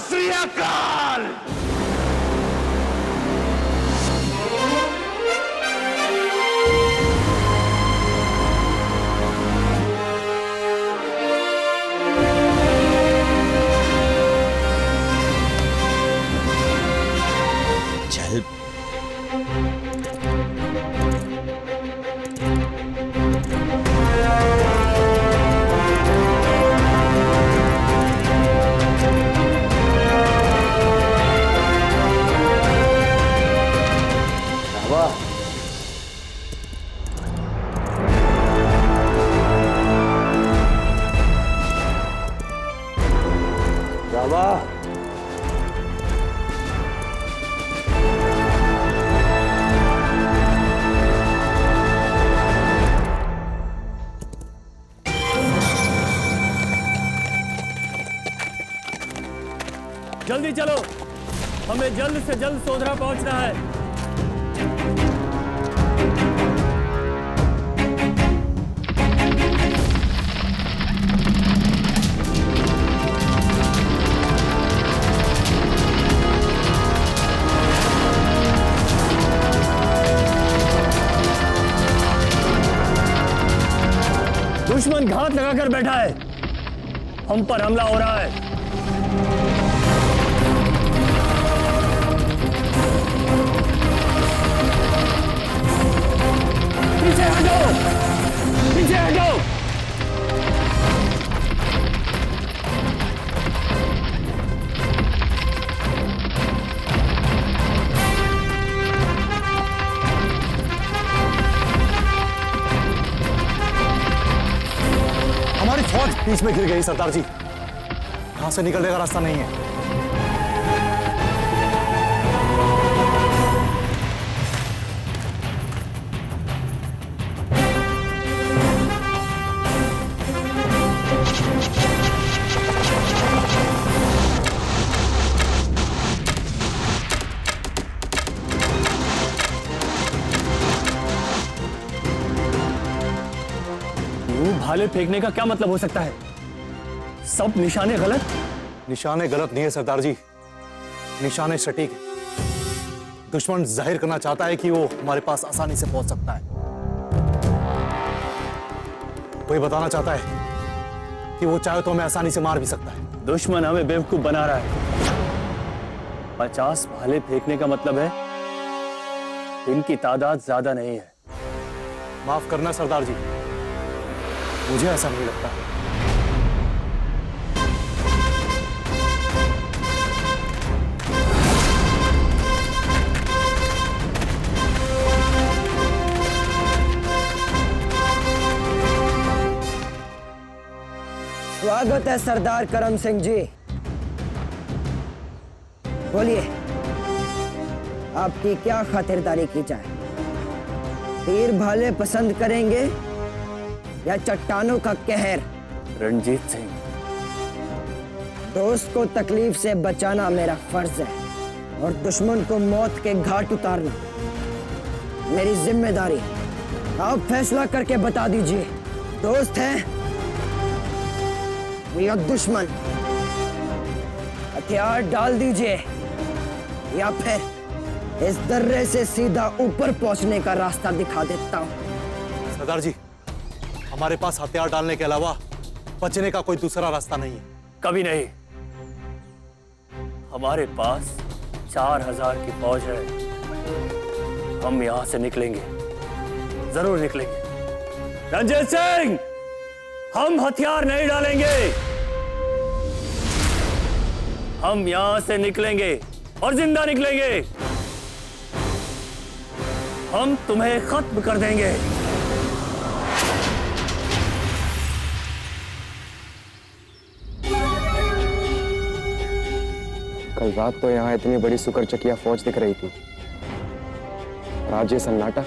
श्री अकाल। चल बाबा जल्दी चलो, हमें जल्द से जल्द सोधरा पहुंचना है। दुश्मन घात लगाकर बैठा है, हम पर हमला हो रहा है। पीछे हटो, पीछे हटो। हमारी फौज बीच में गिर गई सरदार जी, यहां से निकलने का रास्ता नहीं है। भाले फेंकने का क्या मतलब हो सकता है? सब निशाने गलत। निशाने गलत नहीं है सरदार जी, निशाने सटीक है। दुश्मन जाहिर करना चाहता है कि वो हमारे पास आसानी से पहुंच सकता है। कोई बताना चाहता है कि वो चाहे तो हमें आसानी से मार भी सकता है। दुश्मन हमें बेवकूफ बना रहा है। 50 भाले फेंकने का मतलब है इनकी तादाद ज्यादा नहीं है। माफ करना सरदार जी, मुझे ऐसा नहीं लगता। स्वागत है सरदार करम सिंह जी। बोलिए, आपकी क्या खातिरदारी की जाए? तीर भाले पसंद करेंगे या चट्टानों का कहर? रणजीत सिंह, दोस्त को तकलीफ से बचाना मेरा फर्ज है और दुश्मन को मौत के घाट उतारना मेरी जिम्मेदारी है। आप फैसला करके बता दीजिए, दोस्त है या दुश्मन? हथियार डाल दीजिए या फिर इस दर्रे से सीधा ऊपर पहुंचने का रास्ता दिखा देता हूं। सरदार जी, हमारे पास हथियार डालने के अलावा बचने का कोई दूसरा रास्ता नहीं है। कभी नहीं। हमारे पास 4000 की फौज है। हम यहां से निकलेंगे, जरूर निकलेंगे। रणजीत सिंह, हम हथियार नहीं डालेंगे। हम यहां से निकलेंगे और जिंदा निकलेंगे। हम तुम्हें खत्म कर देंगे। कल रात तो यहाँ इतनी बड़ी सुकरचकिया फौज दिख रही थी, आज ये सन्नाटा।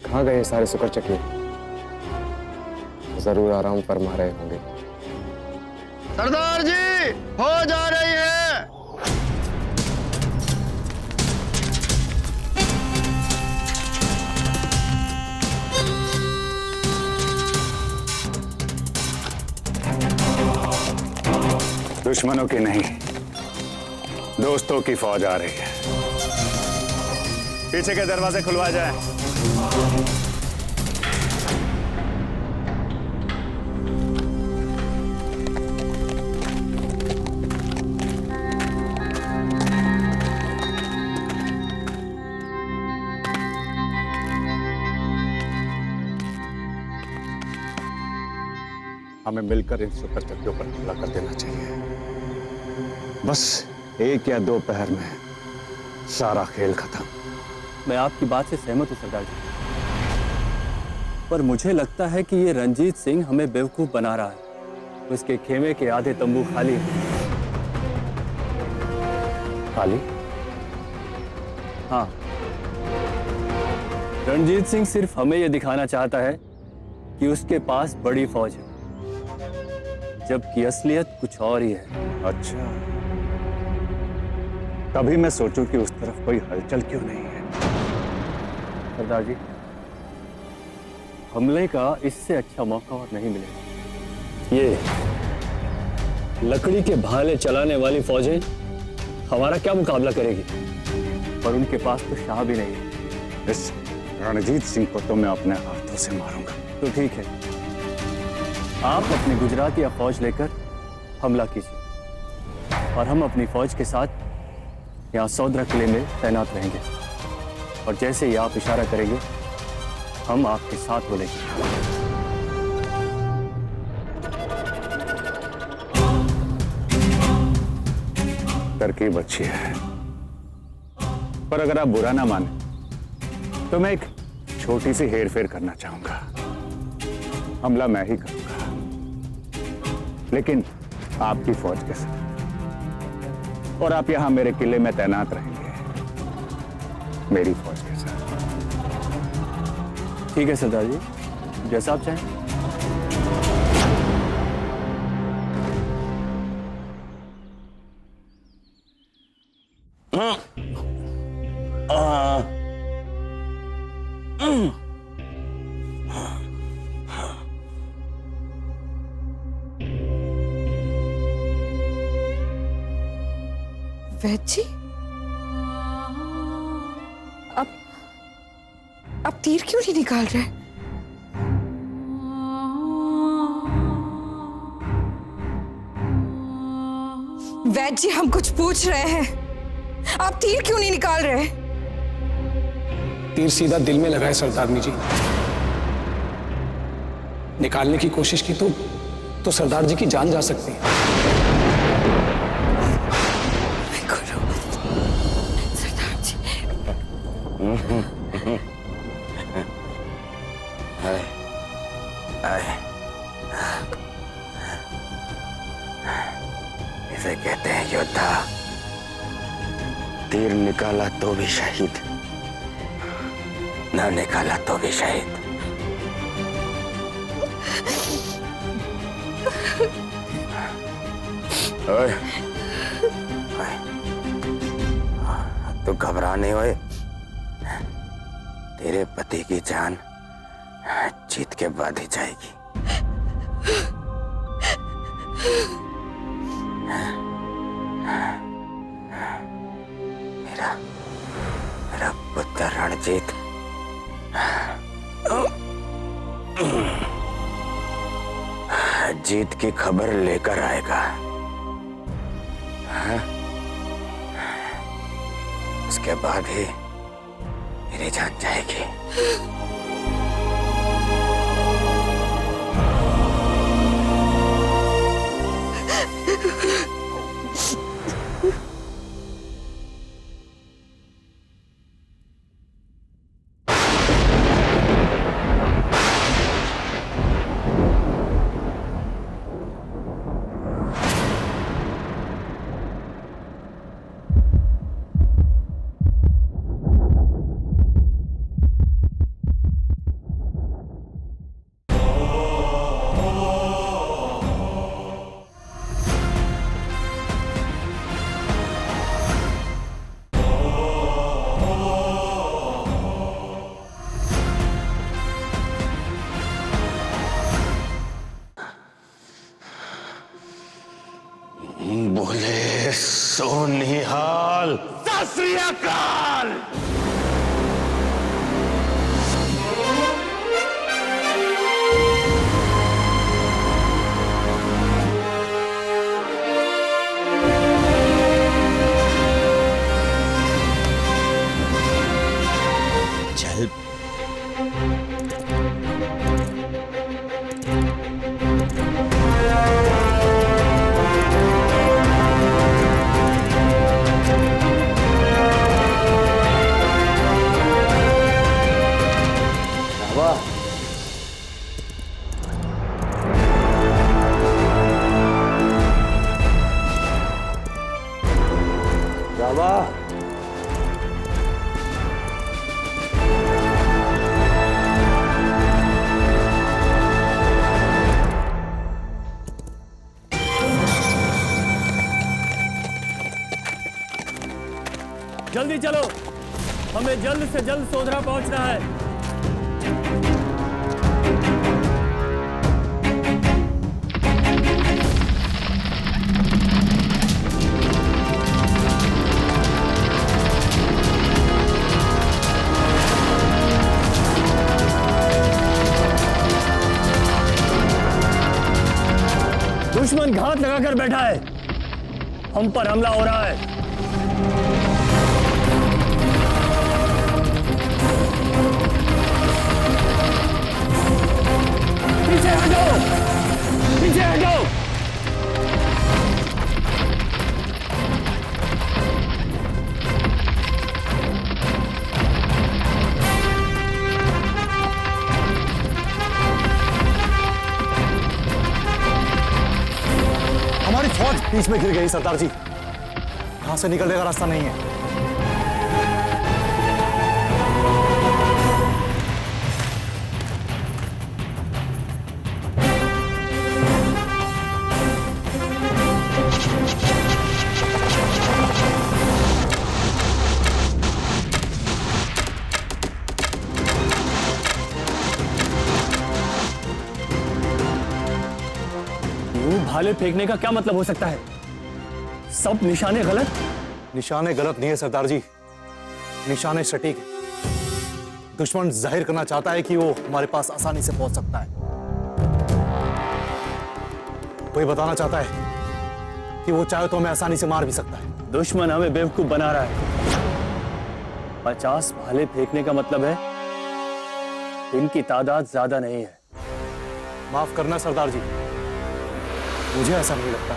कहाँ गए सारे सुकरचकिए? जरूर आराम फरमा रहे होंगे। सरदार जी, फौज आ रही है। दुश्मनों की नहीं, दोस्तों की फौज आ रही है। पीछे के दरवाजे खुलवाए जाएं। हमें मिलकर इन सुपर चक्कियों पर हमला कर देना चाहिए। बस 1 या 2 पहर में सारा खेल खत्म। मैं आपकी बात से सहमत हूं सरदार जी, पर मुझे लगता है कि ये रंजीत सिंह हमें बेवकूफ बना रहा है। उसके खेमे के आधे तंबू खाली हैं। खाली? हाँ, रणजीत सिंह सिर्फ हमें यह दिखाना चाहता है कि उसके पास बड़ी फौज है, जबकि असलियत कुछ और ही है। अच्छा, तभी मैं सोचूं कि उस तरफ कोई हलचल क्यों नहीं है। सरदार जी, हमले का इससे अच्छा मौका और नहीं मिलेगा। ये लकड़ी के भाले चलाने वाली फौजें हमारा क्या मुकाबला करेगी? और उनके पास तो शाह भी नहीं है। इस रणजीत सिंह को तो मैं अपने हाथों से मारूंगा। तो ठीक है, आप अपनी गुजरात या फौज लेकर हमला कीजिए और हम अपनी फौज के साथ यहाँ सौदरा किले में तैनात रहेंगे, और जैसे ही आप इशारा करेंगे हम आपके साथ बोलेंगे। तरकीब अच्छी है, पर अगर आप बुरा ना माने तो मैं एक छोटी सी हेरफेर करना चाहूंगा। हमला मैं ही करूंगा, लेकिन आपकी फौज के साथ, और आप यहां मेरे किले में तैनात रहेंगे मेरी फौज के साथ। ठीक है सरदार जी, जैसा आप चाहें। वैद जी, अब तीर क्यों नहीं निकाल रहे? वैद जी, हम कुछ पूछ रहे हैं, आप तीर क्यों नहीं निकाल रहे? तीर सीधा दिल में लगा है सरदारनी जी। निकालने की कोशिश की तो सरदार जी की जान जा सकती है। सरदार जी, इसे कहते हैं योद्धा। तीर निकाला तो भी शहीद, ना निकाला तो भी शहीद। ओए, तू घबरा नहीं होए। तेरे पति की जान जीत के बाद ही जाएगी। मेरा पुत्र रणजीत जीत की खबर लेकर आएगा। उसके बाद ही मेरी जान जाएगी। बोले सो निहाल। सत श्री अकाल। चल जल्दी चलो, हमें जल्द से जल्द सोधरा पहुंचना है। दुश्मन घात लगाकर बैठा है, हम पर हमला हो रहा है। पीछे हटो, पीछे हटो। हमारी फौज बीच में गिर गई सरदार जी, यहां से निकलने का रास्ता नहीं है। भाले फेंकने का क्या मतलब हो सकता है? सब निशाने गलत। निशाने गलत नहीं है सरदार जी, निशाने सटीक है। दुश्मन जाहिर करना चाहता है कि वो हमारे पास आसानी से पहुंच सकता है। कोई बताना चाहता है कि वो चाहे तो हमें आसानी से मार भी सकता है। दुश्मन हमें बेवकूफ बना रहा है। 50 भाले फेंकने का मतलब है इनकी तादाद ज्यादा नहीं है। माफ करना सरदार जी, मुझे ऐसा नहीं लगता।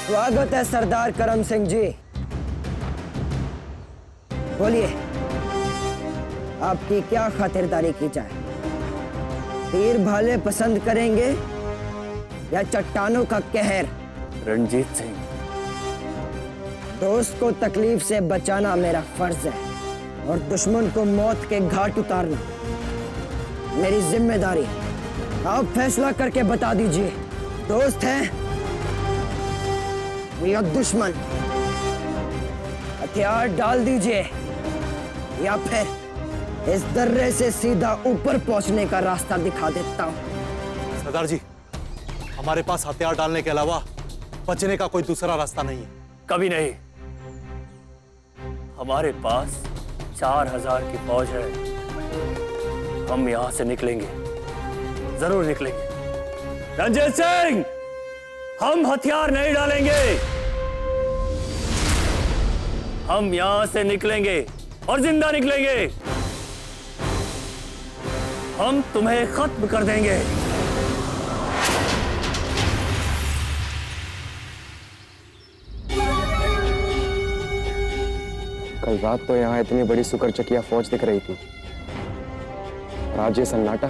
स्वागत है सरदार करम सिंह जी। बोलिए, आपकी क्या खातिरदारी की जाए? तीर भाले पसंद करेंगे या चट्टानों का कहर? रणजीत सिंह, दोस्त को तकलीफ से बचाना मेरा फर्ज है और दुश्मन को मौत के घाट उतारना मेरी जिम्मेदारी। आप फैसला करके बता दीजिए, दोस्त है या दुश्मन? हथियार डाल दीजिए या फिर इस दर्रे से सीधा ऊपर पहुंचने का रास्ता दिखा देता हूं। सरदार जी, हमारे पास हथियार डालने के अलावा बचने का कोई दूसरा रास्ता नहीं है। कभी नहीं। हमारे पास 4000 की फौज है। हम यहां से निकलेंगे, जरूर निकलेंगे। रंजीत सिंह, हम हथियार नहीं डालेंगे। हम यहां से निकलेंगे और जिंदा निकलेंगे। हम तुम्हें खत्म कर देंगे। कल रात तो यहाँ इतनी बड़ी सुकरचकिया फौज दिख रही थी, और आज ये सन्नाटा।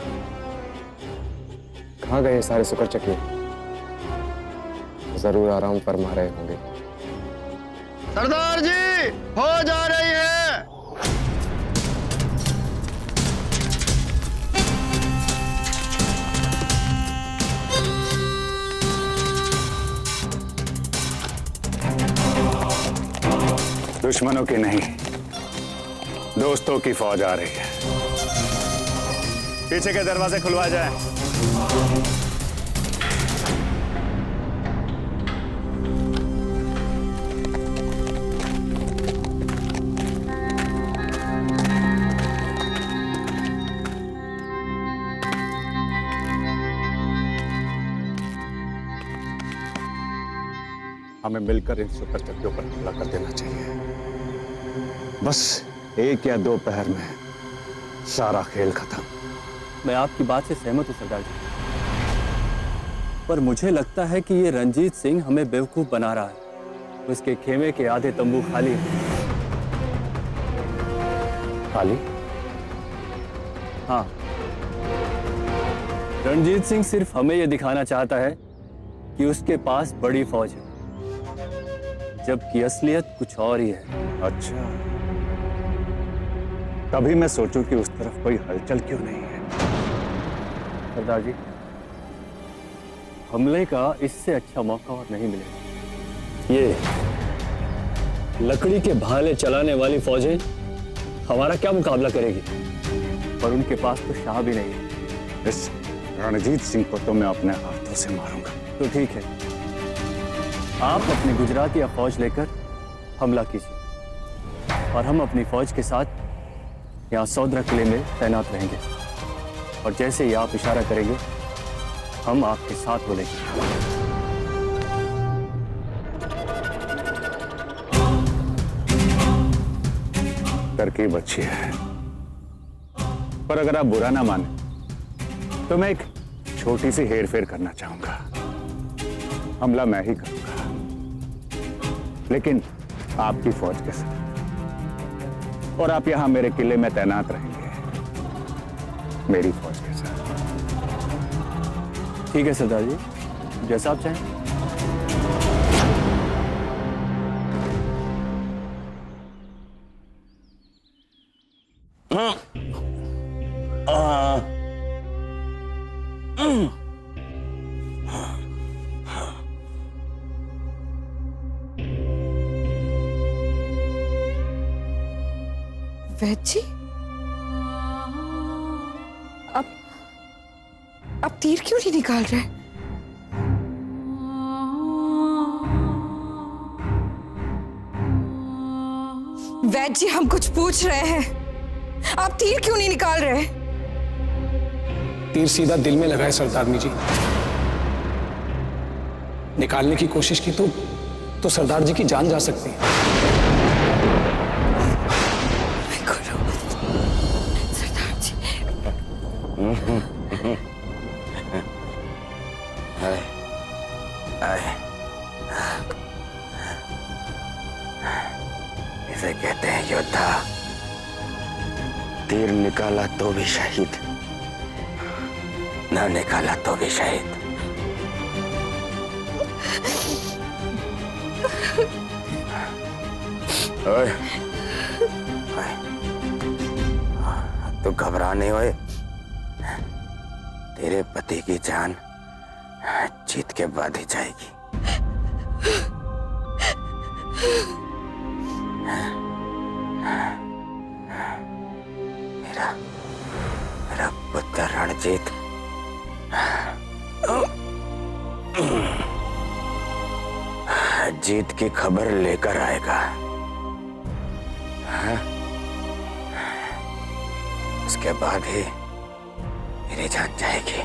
कहाँ गए सारे सुकरचकिए? जरूर आराम फरमा रहे होंगे। सरदार जी, फौज आ रही है। दुश्मनों की नहीं, दोस्तों की फौज आ रही है। पीछे के दरवाजे खुलवाए जाएं। हमें मिलकर इन सुपर चक्कियों पर हमला कर देना चाहिए। बस 1 या 2 पहर में सारा खेल खत्म। मैं आपकी बात से सहमत हूं सरदार जी, पर मुझे लगता है कि ये रंजीत सिंह हमें बेवकूफ बना रहा है। उसके खेमे के आधे तंबू खाली हैं। खाली? हाँ, रणजीत सिंह सिर्फ हमें यह दिखाना चाहता है कि उसके पास बड़ी फौज है, जबकि असलियत कुछ और ही है। अच्छा, तभी मैं सोचूं कि उस तरफ कोई हलचल क्यों नहीं है। सरदार जी, हमले का इससे अच्छा मौका और नहीं मिलेगा। ये लकड़ी के भाले चलाने वाली फौजें हमारा क्या मुकाबला करेगी? और उनके पास तो शाह भी नहीं है। इस रणजीत सिंह को तो मैं अपने हाथों से मारूंगा। तो ठीक है, आप अपनी गुजराती या फौज लेकर हमला कीजिए और हम अपनी फौज के साथ यहाँ सौदरा किले में तैनात रहेंगे। और जैसे ही आप इशारा करेंगे, हम आपके साथ बोलेंगे। तरकीब अच्छी है, पर अगर आप बुरा ना माने तो मैं एक छोटी सी हेरफेर करना चाहूंगा। हमला मैं ही करूंगा, लेकिन आपकी फौज के साथ। और आप यहां मेरे किले में तैनात रहेंगे, मेरी फौज के साथ। ठीक है सरदार जी, जैसा आप चाहें। वैद्य जी, अब तीर क्यों नहीं निकाल रहे? वैद्य जी, हम कुछ पूछ रहे हैं, आप तीर क्यों नहीं निकाल रहे? तीर सीधा दिल में लगा है सरदारनी जी। निकालने की कोशिश की तो सरदार जी की जान जा सकती है। सरदार जी, इसे कहते हैं योद्धा। तीर निकाला तो भी शहीद, न निकाला तो भी शहीद। ओए, तू घबरा नहीं होए। तेरे पति की जान जीत के बाद ही जाएगी। मेरा पुत्र रणजीत जीत की खबर लेकर आएगा। उसके बाद ही मेरी जान जाएगी।